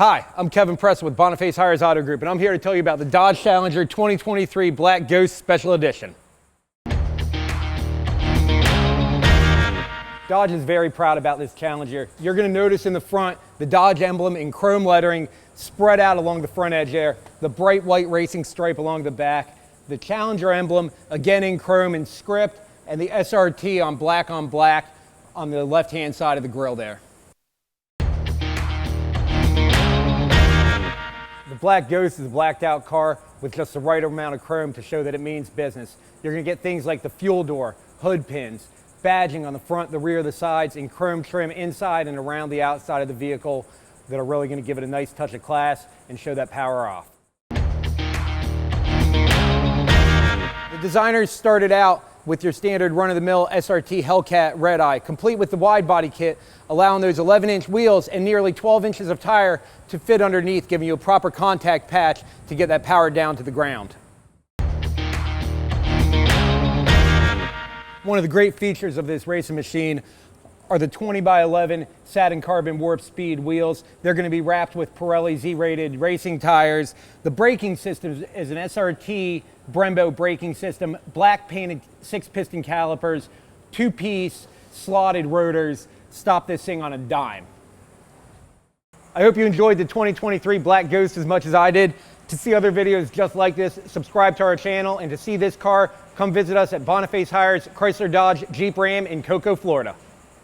Hi, I'm Kevin Preston with Boniface Hiers Auto Group, and I'm here to tell you about the Dodge Challenger 2023 Black Ghost Special Edition. Dodge is very proud about this Challenger. You're going to notice in the front the Dodge emblem in chrome lettering spread out along the front edge there, the bright white racing stripe along the back, the Challenger emblem again in chrome and script, and the SRT on black on the left-hand side of the grille there. The Black Ghost is a blacked out car with just the right amount of chrome to show that it means business. You're going to get things like the fuel door, hood pins, badging on the front, the rear, the sides, and chrome trim inside and around the outside of the vehicle that are really going to give it a nice touch of class and show that power off. The designers started out with your standard run-of-the-mill SRT Hellcat Red Eye, complete with the wide body kit, allowing those 11-inch wheels and nearly 12 inches of tire to fit underneath, giving you a proper contact patch to get that power down to the ground. One of the great features of this racing machine are the 20x11 satin carbon warp speed wheels. They're going to be wrapped with Pirelli Z-rated racing tires. The braking system is an SRT Brembo braking system, black painted 6-piston calipers, 2-piece slotted rotors. Stop this thing on a dime. I hope you enjoyed the 2023 Black Ghost as much as I did. To see other videos just like this, subscribe to our channel, and to see this car, come visit us at Boniface Hiers Chrysler Dodge Jeep Ram in Cocoa, Florida.